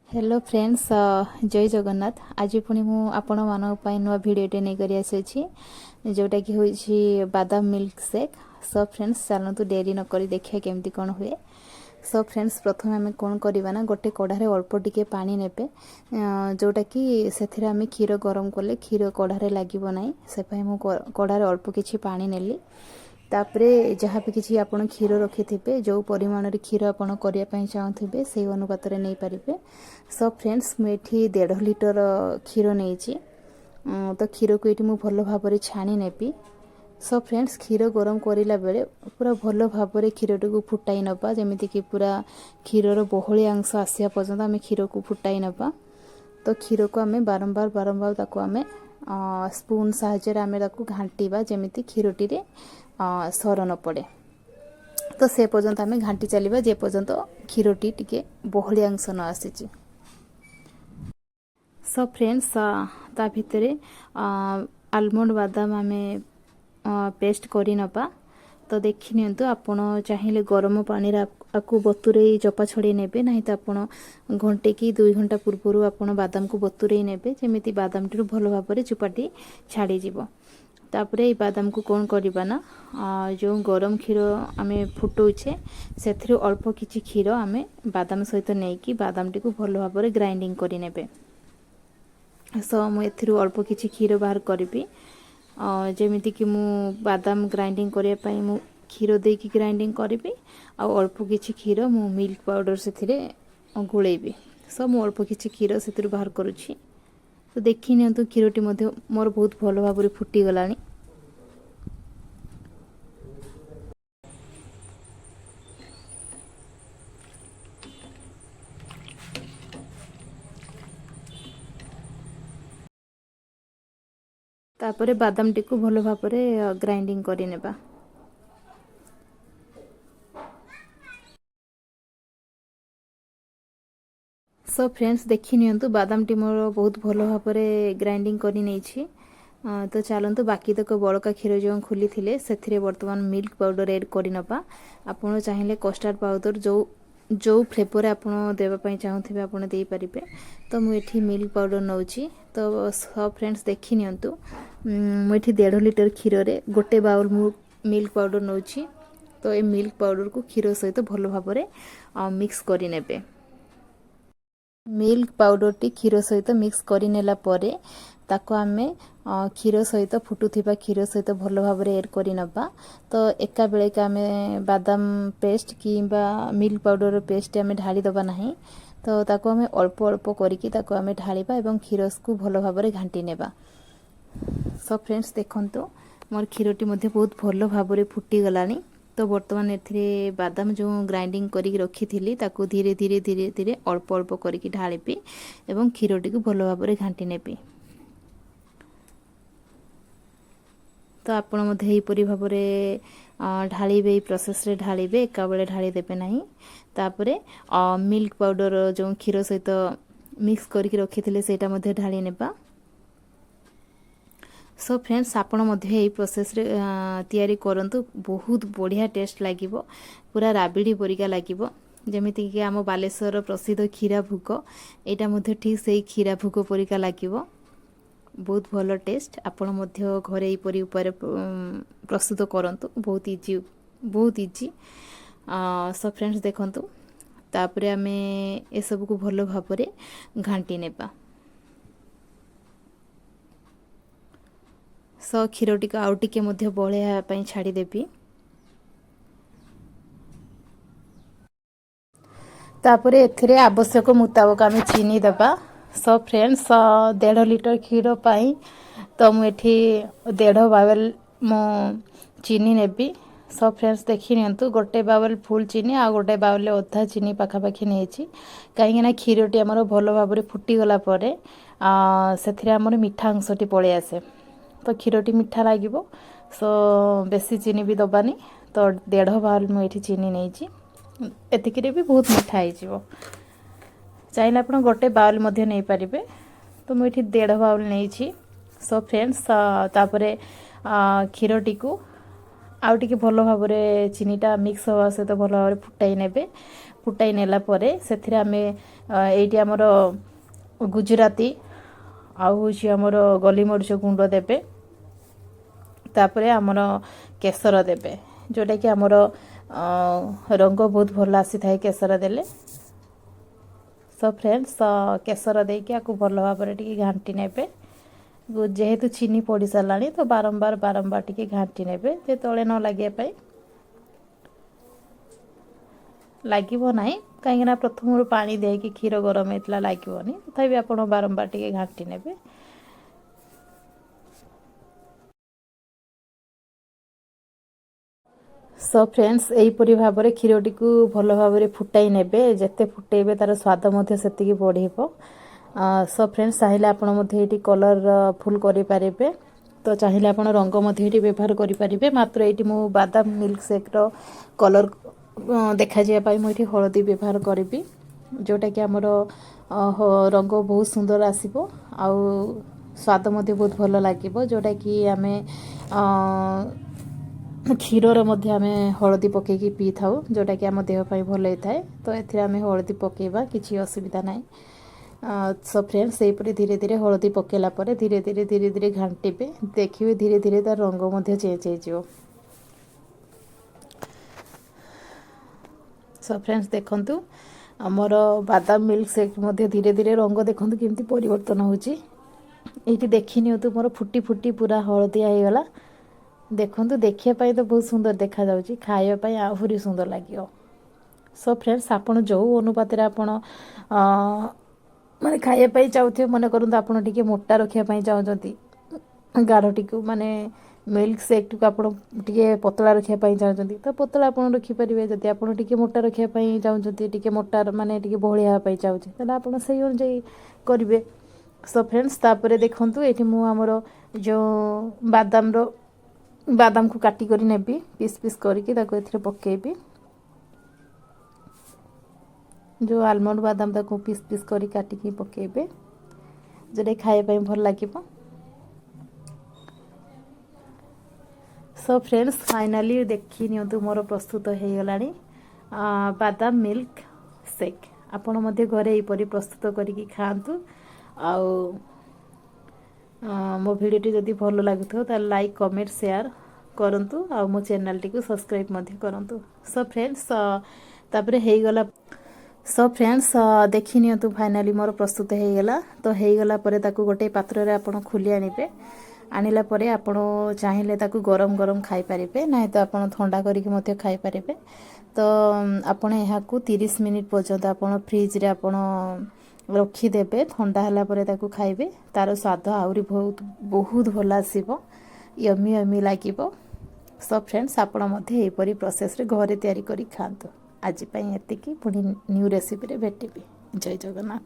Hello friends जय जगन्नाथ। आज पुणी मु आपण मानक नुआ भिडटे नहीं करी आसी जोटा कि होइछि बादाम मिल्क शेक। सो फ्रेंड्स चलतु डेरी न करी देखिए केमती कौन हुए। सो फ्रेंड्स प्रथम आम कौन करवा ना गोटे कढ़ारे अल्प टिके पानी नेबे जोटा कि से आम क्षीर गरम कले क्षीर कढ़ारे लगे ना से मु कढ़ारे अल्प किछि पानी नेली। तापरे जहाँ भी किसी आप क्षीर रखि थे जो परिमाण क्षीर आपड़ करने चाहूबे से अनुपात नहीं पारे। सो फ्रेंड्स मुझे 1.5 लिटर क्षीर नहीं तो क्षीर को ये भल भाव छाणी नेबी। सो फ्रेंड्स क्षीर गरम करला बेले पूरा भल भाव क्षीर को फुटाई नवा जमीती कि पूरा क्षीर बहली अंश आसा पर्यंत आम क्षीर को फुटाई नवा। तो क्षीर को आम बारंबार बारंबार ताको आम स्पून साहाय्य आम घांटा जमीती क्षीरटी सर न पड़े। तो से पर्यंत आम घांटी चलवा जे पर्यंत क्षीरटी टिके बहली अंश न आसी। सो फ्रेंड्स ता भितर आलमंड बादाम आम पेस्ट करी नबा। तो देखि नियंतु आपण चाहिए गरम पानी आपको बतुरे चपा छड़े नेबे नहीं तो आपण घंटे कि 2 घंटा पूर्व आपण बादाम को बतुरे नेबे जमीती बादाम टी भल भाव चुपाटी छाड़ी जीवो। तापरे ये बादाम को कौन करवा ना जो गरम क्षीर आम फुटाऊे से अल्प किछि क्षीर आम बादाम सहित नहीं कि बादाम टी को भल भाव ग्राइंडिंग करें। सो मुझे अल्प किछि क्षीर बाहर करी जमीती कि मु बादाम ग्राइंडिंग करने मु क्षीर देकी ग्राइंडिंग करी आउ अल्प किछि क्षीर मु मिल्क पाउडर से गोलेबी। सो मु अल्प किछि क्षीर से बाहर करुछि। तो देखि नियंतु क्षीरटी मोर बहुत भल भाव फुटी गलानी। तापरे बादाम टी को भल भाव ग्राइंडिंग करि नेबा। सो फ्रेंड्स देखि नियंतु बादाम टी मोर बहुत भल भाव ग्राइंडिंग करी नहीं छी। तो चलतु बाकी तक बड़का क्षीर जो खोली थे से बर्तमान मिल्क पाउडर एड कर नबा। आपड़ चाहिए कस्टार्ड पाउडर जो फ्लेवर आपड़ देवाई चाहूबे आपड़ दे पारे। तो मुझे मिल्क पाउडर नौची। तो सब फ्रेंड्स देखि नियंतु मुझे 1.5 लिटर क्षीर रे गोटे बाउल मिल्क पाउडर नौची। तो ये मिल्क पाउडर को क्षीर सहित भल भाव मिक्स करि नेबे। मिल्क पाउडर टी क्षीर सहित मिक्स करिनेला परे ताको आमे क्षीर सहित फुटुथिबा क्षीर सहित भल भाव एड करि नबा। तो एका बेले का आमे बादाम पेस्ट किंबा मिल्क पाउडर पेस्ट आमे ढाली दबा नहीं। तो ताको आमे अल्प अल्प करिकी ताको आमे ढालिबा एवं क्षीर को भल भाव घांटी नेबा। सो फ्रेंड्स देखंतु मोर क्षीरटी मध्ये बहुत भल भाव फुटी गलानी। तो बर्तमान एथिरे बादाम जो ग्राइंडिंग करी रखी थी ताको धीरे धीरे धीरे धीरे अल्प अल्प करिकी ढालिबी एवं क्षीरटी को भल भाव घांटी नेबी। तो आपण मध्ये एही परि भाव ढालिबे प्रोसेस रे ढालिबे एका बेले ढाली देबे नहीं। तापरे मिल्क पाउडर जो क्षीर सहित मिक्स करके रखी थे सेटा मध्ये ढाली नेबा। सो फ्रेंड्स आपण मध्ये एही प्रोसेस रे तैयारी करंतु बहुत बढ़िया टेस्ट लागिवो पूरा राबिडी परिका लागिवो जमिति कि आम बालेश्वर प्रसिद्ध क्षीरा भोग एटा मध्ये ठीक सेही क्षीरा भोग परिका लागिवो बहुत भल टेस्ट। आपण मध्ये घरे एही परि उपाय प्रस्तुत करंतु बहुत इजी। सो फ्रेंड्स देखंतु तापरे आमे ए सब को भल भाव घांटी नेबा। सो क्षीरटी को आउ टिके मध्ये बळेया पई छाडी देबी। तापरे एथिरे आवश्यक मुताबिक आमे चीनी दबा। सो फ्रेंड्स 1.5 लिटर क्षीर पाई तो मु एठी 1.5 बावल मो चीनी नेबी। सो फ्रेंड्स देखि नियंतु गोटे बावल फुल चीनी आ गोटे बावल अधा चीनी पाखापाखि नेछि कहीं ना क्षीरटी आमर भल भाव फुटी गला परे सेथिरे आमर मीठा अंशटी पळे आसे। तो क्षीरटी मीठा लगे। सो बेसी चीनी भी दबानी। तो 1.5 बाउल मुझे चीनी नहीं एतिक भी बहुत मीठा हो चाहिए आप गोटे बाउल नहीं पारे। तो मुझे 1.5 बाउल नहीं। सो फ्रेंड्स तापरे क्षीरटी को आउ टिके भल भाव चीनीटा मिक्स हवा सहित भल भाव फुटाई नेबे। ଫୁଟାଇ ନେଲା ପରେ ସେଥିରେ ଆମେ ଏଇଠି ଆମର ଗୁଜୁରାତି ଆଉ ହେଉଛି ଆମର ଗୋଲମରିଚ ଗୁଣ୍ଡ ଦେବେ। ତାପରେ ଆମର କେଶର ଦେବେ, ଯେଉଁଟାକି ଆମର ରଙ୍ଗ ବହୁତ ଭଲ ଆସିଥାଏ କେଶର ଦେଲେ। ସୋ ଫ୍ରେଣ୍ଡସ୍ କେଶର ଦେଇକି ଆକୁ ଭଲ ଭାବରେ ଟିକେ ଘାଣ୍ଟି ନେବେ। ଯେହେତୁ ଚିନି ପଡ଼ି ସାରିଲାଣି ତ ବାରମ୍ବାର ଟିକେ ଘାଣ୍ଟି ନେବେ, ଯେ ତଳେ ନ ଲାଗିବା ପାଇଁ। ଲାଗିବ ନାହିଁ, କାହିଁକିନା ପ୍ରଥମରୁ ପାଣି ଦେଇକି କ୍ଷୀର ଗରମ ହେଇଥିଲା, ଲାଗିବନି। ତଥାପି ଆପଣ ବାରମ୍ବାର ଟିକେ ଘାଣ୍ଟି ନେବେ। ସୋ ଫ୍ରେଣ୍ଡସ୍ ଏହିପରି ଭାବରେ କ୍ଷୀରଟିକୁ ଭଲ ଭାବରେ ଫୁଟାଇ ନେବେ। ଯେତେ ଫୁଟାଇବେ ତାର ସ୍ୱାଦ ମଧ୍ୟ ସେତିକି ବଢ଼ିବ। ସୋ ଫ୍ରେଣ୍ଡସ୍ ଚାହିଁଲେ ଆପଣ ମଧ୍ୟ ଏଇଠି କଲର୍ ଫୁଲ୍ କରିପାରିବେ। ତ ଚାହିଁଲେ ଆପଣ ରଙ୍ଗ ମଧ୍ୟ ଏଇଠି ବ୍ୟବହାର କରିପାରିବେ। ମାତ୍ର ଏଇଠି ମୁଁ ବାଦାମ ମିଲ୍କ ସେକ୍ର କଲର୍ ଦେଖାଯିବା ପାଇଁ ମୁଁ ଏଇଠି ହଳଦୀ ବ୍ୟବହାର କରିବି, ଯେଉଁଟାକି ଆମର ରଙ୍ଗ ବହୁତ ସୁନ୍ଦର ଆସିବ ଆଉ ସ୍ୱାଦ ମଧ୍ୟ ବହୁତ ଭଲ ଲାଗିବ। ଯେଉଁଟାକି ଆମେ କ୍ଷୀରରେ ମଧ୍ୟ ଆମେ ହଳଦୀ ପକାଇକି ପିଇଥାଉ, ଯେଉଁଟାକି ଆମ ଦେହ ପାଇଁ ଭଲ ହେଇଥାଏ। ତ ଏଥିରେ ଆମେ ହଳଦୀ ପକାଇବା, କିଛି ଅସୁବିଧା ନାହିଁ। ସୋ ଫ୍ରେଣ୍ଡସ୍ ସେହିପରି ଧୀରେ ଧୀରେ ହଳଦୀ ପକାଇଲା ପରେ ଧୀରେ ଧୀରେ ଘାଣ୍ଟିବେ। ଦେଖିବେ ଧୀରେ ଧୀରେ ତାର ରଙ୍ଗ ମଧ୍ୟ ଚେଞ୍ଜ ହେଇଯିବ। ସୋ ଫ୍ରେଣ୍ଡସ୍ ଦେଖନ୍ତୁ ଆମର ବାଦାମ ମିଲ୍କ ସେକ୍ ମଧ୍ୟ ଧୀରେ ଧୀରେ ରଙ୍ଗ ଦେଖନ୍ତୁ କେମିତି ପରିବର୍ତ୍ତନ ହେଉଛି। ଏଇଠି ଦେଖି ନିଅନ୍ତୁ ମୋର ଫୁଟି ଫୁଟି ପୁରା ହଳଦିଆ ହେଇଗଲା। ଦେଖନ୍ତୁ ଦେଖିବା ପାଇଁ ତ ବହୁତ ସୁନ୍ଦର ଦେଖାଯାଉଛି, ଖାଇବା ପାଇଁ ଆହୁରି ସୁନ୍ଦର ଲାଗିବ। ସୋ ଫ୍ରେଣ୍ଡସ୍ ଆପଣ ଯେଉଁ ଅନୁପାତରେ ଆପଣ ମାନେ ଖାଇବା ପାଇଁ ଚାହୁଁଥିବେ, ମନେ କରନ୍ତୁ ଆପଣ ଟିକେ ମୋଟା ରଖିବା ପାଇଁ ଚାହୁଁଛନ୍ତି ଗାଢ଼ଟିକୁ, ମାନେ ମିଲ୍କ ସେକ୍ଟିକୁ ଆପଣ ଟିକେ ପତଳା ରଖିବା ପାଇଁ ଚାହୁଁଛନ୍ତି ତ ପତଳା ଆପଣ ରଖିପାରିବେ। ଯଦି ଆପଣ ଟିକେ ମୋଟା ରଖିବା ପାଇଁ ଚାହୁଁଛନ୍ତି, ଟିକେ ମୋଟା ମାନେ ଟିକେ ବହଳିଆ ହେବା ପାଇଁ ଚାହୁଁଛନ୍ତି, ତାହେଲେ ଆପଣ ସେଇ ଅନୁଯାୟୀ କରିବେ। ସୋ ଫ୍ରେଣ୍ଡସ୍ ତାପରେ ଦେଖନ୍ତୁ ଏଇଠି ମୁଁ ଆମର ଯେଉଁ ବାଦାମକୁ କାଟିକରି ନେବି, ପିସ୍ ପିସ୍ କରିକି ତାକୁ ଏଥିରେ ପକାଇବି। ଯେଉଁ ଆଲମଣ୍ଡ ବାଦାମ ତାକୁ ପିସ୍ ପିସ୍ କରି କାଟିକି ପକାଇବେ, ଯେଉଁଟା ଖାଇବା ପାଇଁ ଭଲ ଲାଗିବ। ସୋ ଫ୍ରେଣ୍ଡସ୍ ଫାଇନାଲି ଦେଖି ନିଅନ୍ତୁ ମୋର ପ୍ରସ୍ତୁତ ହେଇଗଲାଣି ବାଦାମ ମିଲ୍କ ସେକ୍। ଆପଣ ମଧ୍ୟ ଘରେ ଏହିପରି ପ୍ରସ୍ତୁତ କରିକି ଖାଆନ୍ତୁ। ଆଉ ମୋ ଭିଡ଼ିଓଟି ଯଦି ଭଲ ଲାଗୁଥିବ ତାହେଲେ ଲାଇକ୍ କମେଣ୍ଟ ସେୟାର କରନ୍ତୁ, ଆଉ ମୋ ଚ୍ୟାନେଲଟିକୁ ସବସ୍କ୍ରାଇବ୍ ମଧ୍ୟ କରନ୍ତୁ। ସୋ ଫ୍ରେଣ୍ଡସ୍ ତାପରେ ହେଇଗଲା। ସୋ ଫ୍ରେଣ୍ଡସ୍ ଦେଖି ନିଅନ୍ତୁ ଫାଇନାଲି ମୋର ପ୍ରସ୍ତୁତ ହେଇଗଲା। ତ ହେଇଗଲା ପରେ ତାକୁ ଗୋଟେ ପାତ୍ରରେ ଆପଣ ଖୋଲି ଆଣିବେ। ଆଣିଲା ପରେ ଆପଣ ଚାହିଁଲେ ତାକୁ ଗରମ ଗରମ ଖାଇପାରିବେ, ନାହିଁ ତ ଆପଣ ଥଣ୍ଡା କରିକି ମଧ୍ୟ ଖାଇପାରିବେ। ତ ଆପଣ ଏହାକୁ 30 ମିନିଟ୍ ପର୍ଯ୍ୟନ୍ତ ଆପଣ ଫ୍ରିଜରେ ଆପଣ ରଖିଦେବେ। ଥଣ୍ଡା ହେଲା ପରେ ତାକୁ ଖାଇବେ, ତାର ସ୍ୱାଦ ଆହୁରି ବହୁତ ଭଲ ଆସିବ, ୟମି ଲାଗିବ। ସୋ ଫ୍ରେଣ୍ଡସ୍ ଆପଣ ମଧ୍ୟ ଏହିପରି ପ୍ରୋସେସ୍ରେ ଘରେ ତିଆରି କରି ଖାଆନ୍ତୁ। ଆଜି ପାଇଁ ଏତିକି, ପୁଣି ନ୍ୟୁ ରେସିପିରେ ଭେଟିବି। ଜୟ ଜଗନ୍ନାଥ।